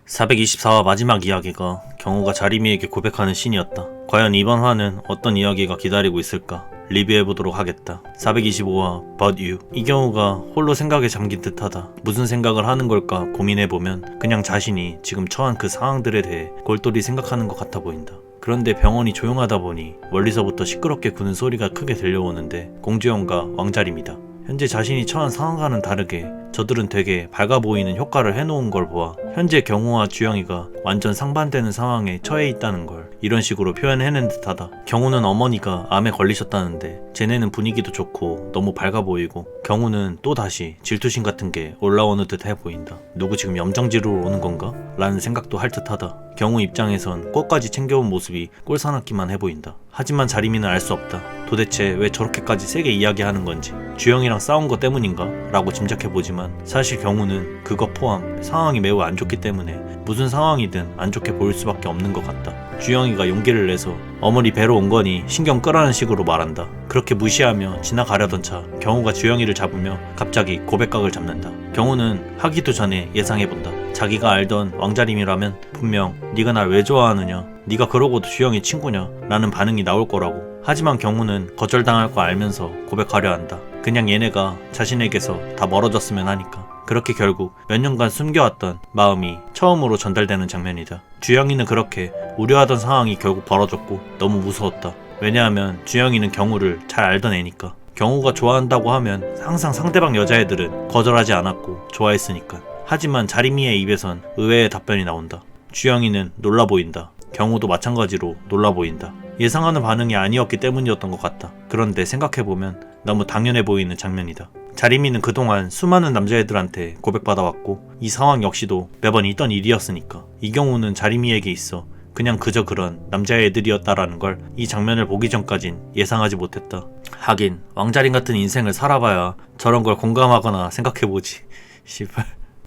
424화 마지막 이야기가 경호가 자리미에게 고백하는 씬이었다. 과연 이번 화는 어떤 이야기가 기다리고 있을까? 리뷰해보도록 하겠다. 425화 But You. 이 경우가 홀로 생각에 잠긴 듯하다. 무슨 생각을 하는 걸까 고민해보면 그냥 자신이 지금 처한 그 상황들에 대해 골똘히 생각하는 것 같아 보인다. 그런데 병원이 조용하다 보니 멀리서부터 시끄럽게 구는 소리가 크게 들려오는데 공주영과 왕자림이다. 현재 자신이 처한 상황과는 다르게 저들은 되게 밝아 보이는 효과를 해놓은 걸 보아 현재 경호와 주영이가 완전 상반되는 상황에 처해 있다는 걸 이런 식으로 표현해낸 듯하다. 경호는 어머니가 암에 걸리셨다는데 쟤네는 분위기도 좋고 너무 밝아 보이고 경호는 또다시 질투심 같은 게 올라오는 듯 해 보인다. 누구 지금 염정지르러 오는 건가? 라는 생각도 할 듯하다. 경호 입장에선 꽃까지 챙겨온 모습이 꼴사납기만 해 보인다. 하지만 자리미는 알 수 없다. 도대체 왜 저렇게까지 세게 이야기하는 건지, 주영이랑 싸운 것 때문인가? 라고 짐작해보지만 사실 경우는 그것 포함 상황이 매우 안 좋기 때문에 무슨 상황이든 안 좋게 보일 수밖에 없는 것 같다. 주영이가 용기를 내서 어머니 뵈러 온 거니 신경 끄라는 식으로 말한다. 그렇게 무시하며 지나가려던 차 경우가 주영이를 잡으며 갑자기 고백각을 잡는다. 경우는 하기도 전에 예상해본다. 자기가 알던 왕자림이라면 분명 네가 날 왜 좋아하느냐, 네가 그러고도 주영이 친구냐 라는 반응이 나올 거라고. 하지만 경우는 거절당할 거 알면서 고백하려 한다. 그냥 얘네가 자신에게서 다 멀어졌으면 하니까. 그렇게 결국 몇 년간 숨겨왔던 마음이 처음으로 전달되는 장면이다. 주영이는 그렇게 우려하던 상황이 결국 벌어졌고 너무 무서웠다. 왜냐하면 주영이는 경우를 잘 알던 애니까. 경우가 좋아한다고 하면 항상 상대방 여자애들은 거절하지 않았고 좋아했으니까. 하지만 자리미의 입에선 의외의 답변이 나온다. 주영이는 놀라 보인다. 경우도 마찬가지로 놀라 보인다. 예상하는 반응이 아니었기 때문이었던 것 같다. 그런데 생각해보면 너무 당연해 보이는 장면이다. 자리미는 그동안 수많은 남자애들한테 고백받아왔고 이 상황 역시도 매번 있던 일이었으니까 이 경우는 자리미에게 있어 그냥 그저 그런 남자애들이었다라는 걸 이 장면을 보기 전까진 예상하지 못했다. 하긴 왕자림 같은 인생을 살아봐야 저런 걸 공감하거나 생각해보지. 씨발.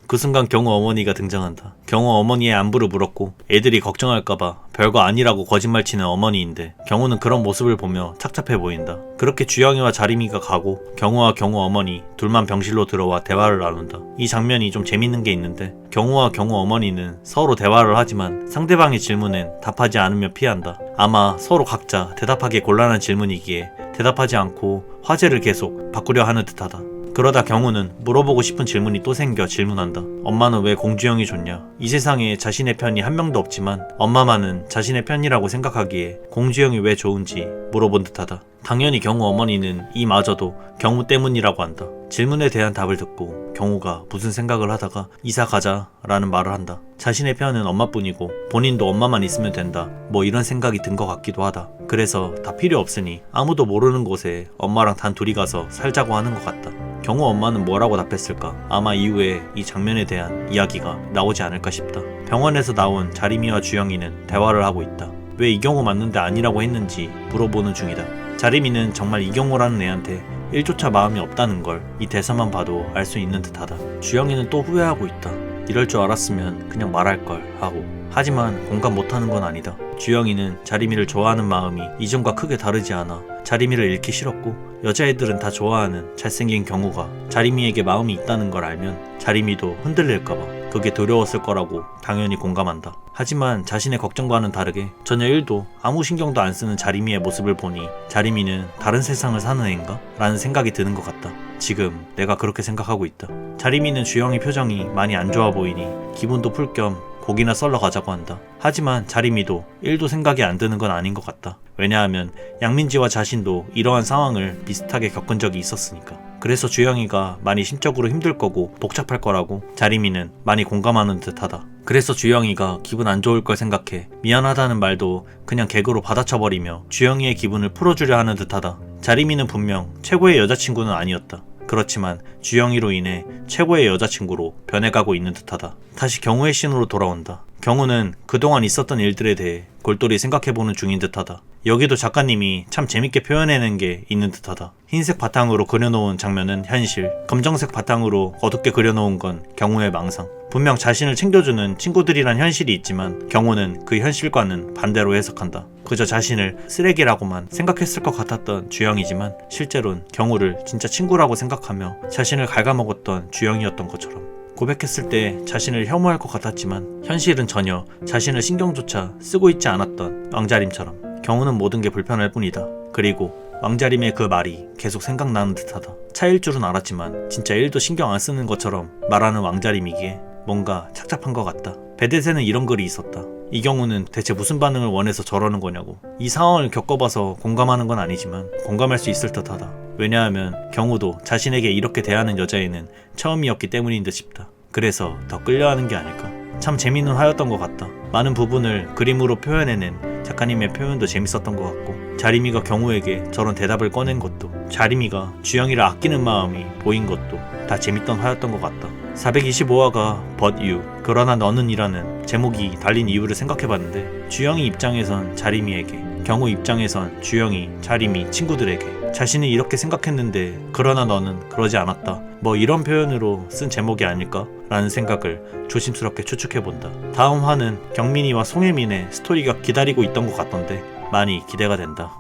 그 순간 경호 어머니가 등장한다. 경호 어머니의 안부를 물었고 애들이 걱정할까봐 별거 아니라고 거짓말치는 어머니인데 경호는 그런 모습을 보며 착잡해 보인다. 그렇게 주영이와 자리미가 가고 경호와 경호 어머니 둘만 병실로 들어와 대화를 나눈다. 이 장면이 좀 재밌는 게 있는데 경호와 경호 어머니는 서로 대화를 하지만 상대방의 질문엔 답하지 않으며 피한다. 아마 서로 각자 대답하기 곤란한 질문이기에 대답하지 않고 화제를 계속 바꾸려 하는 듯하다. 그러다 경우는 물어보고 싶은 질문이 또 생겨 질문한다. 엄마는 왜 공주영이 좋냐? 이 세상에 자신의 편이 한 명도 없지만 엄마만은 자신의 편이라고 생각하기에 공주영이 왜 좋은지 물어본 듯하다. 당연히 경우 어머니는 이마저도 경우 때문이라고 한다. 질문에 대한 답을 듣고 경우가 무슨 생각을 하다가 이사 가자 라는 말을 한다. 자신의 편은 엄마뿐이고 본인도 엄마만 있으면 된다 뭐 이런 생각이 든 것 같기도 하다. 그래서 다 필요 없으니 아무도 모르는 곳에 엄마랑 단 둘이 가서 살자고 하는 것 같다. 경우 엄마는 뭐라고 답했을까? 아마 이후에 이 장면에 대한 이야기가 나오지 않을까 싶다. 병원에서 나온 자리미와 주영이는 대화를 하고 있다. 왜 이경호 맞는데 아니라고 했는지 물어보는 중이다. 자리미는 정말 이경호라는 애한테 1조차 마음이 없다는 걸 이 대사만 봐도 알 수 있는 듯하다. 주영이는 또 후회하고 있다. 이럴 줄 알았으면 그냥 말할걸 하고. 하지만 공감 못하는 건 아니다. 주영이는 자리미를 좋아하는 마음이 이전과 크게 다르지 않아 자리미를 잃기 싫었고 여자애들은 다 좋아하는 잘생긴 경우가 자리미에게 마음이 있다는 걸 알면 자리미도 흔들릴까봐 그게 두려웠을 거라고 당연히 공감한다. 하지만 자신의 걱정과는 다르게 전혀 1도 아무 신경도 안 쓰는 자리미의 모습을 보니 자리미는 다른 세상을 사는 애인가? 라는 생각이 드는 것 같다. 지금 내가 그렇게 생각하고 있다. 자리미는 주영이 표정이 많이 안 좋아 보이니 기분도 풀 겸 고기나 썰러 가자고 한다. 하지만 자리미도 1도 생각이 안 드는 건 아닌 것 같다. 왜냐하면 양민지와 자신도 이러한 상황을 비슷하게 겪은 적이 있었으니까. 그래서 주영이가 많이 심적으로 힘들 거고 복잡할 거라고 자리미는 많이 공감하는 듯하다. 그래서 주영이가 기분 안 좋을 걸 생각해 미안하다는 말도 그냥 개그로 받아쳐버리며 주영이의 기분을 풀어주려 하는 듯하다. 자리미는 분명 최고의 여자친구는 아니었다. 그렇지만 주영이로 인해 최고의 여자친구로 변해가고 있는 듯하다. 다시 경우의 씬으로 돌아온다. 경우는 그동안 있었던 일들에 대해 골똘히 생각해보는 중인 듯하다. 여기도 작가님이 참 재밌게 표현해낸 게 있는 듯하다. 흰색 바탕으로 그려놓은 장면은 현실, 검정색 바탕으로 어둡게 그려놓은 건 경우의 망상. 분명 자신을 챙겨주는 친구들이란 현실이 있지만 경우는 그 현실과는 반대로 해석한다. 그저 자신을 쓰레기라고만 생각했을 것 같았던 주영이지만 실제로는 경우를 진짜 친구라고 생각하며 자신을 갉아먹었던 주영이었던 것처럼. 고백했을 때 자신을 혐오할 것 같았지만 현실은 전혀 자신을 신경조차 쓰고 있지 않았던 왕자림처럼 경우는 모든 게 불편할 뿐이다. 그리고 왕자림의 그 말이 계속 생각나는 듯하다. 차일 줄은 알았지만 진짜 1도 신경 안 쓰는 것처럼 말하는 왕자림이기에 뭔가 착잡한 것 같다. 베댓에는 이런 글이 있었다. 이 경우는 대체 무슨 반응을 원해서 저러는 거냐고. 이 상황을 겪어봐서 공감하는 건 아니지만 공감할 수 있을 듯하다. 왜냐하면 경우도 자신에게 이렇게 대하는 여자애는 처음이었기 때문인 듯 싶다. 그래서 더 끌려하는 게 아닐까. 참 재밌는 화였던 것 같다. 많은 부분을 그림으로 표현해낸 작가님의 표현도 재밌었던 것 같고, 자리미가 경우에게 저런 대답을 꺼낸 것도, 자리미가 주영이를 아끼는 마음이 보인 것도 다 재밌던 화였던 것 같다. 425화가 But You, 그러나 너는 이라는 제목이 달린 이유를 생각해봤는데, 주영이 입장에선 자리미에게, 경우 입장에선 주영이, 자리미, 친구들에게 자신이 이렇게 생각했는데 그러나 너는 그러지 않았다, 뭐 이런 표현으로 쓴 제목이 아닐까? 라는 생각을 조심스럽게 추측해본다. 다음 화는 경민이와 송혜민의 스토리가 기다리고 있던 것 같던데 많이 기대가 된다.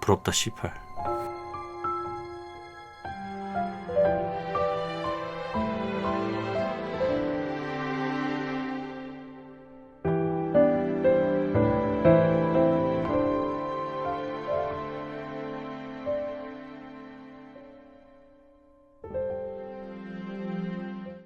부럽다 18.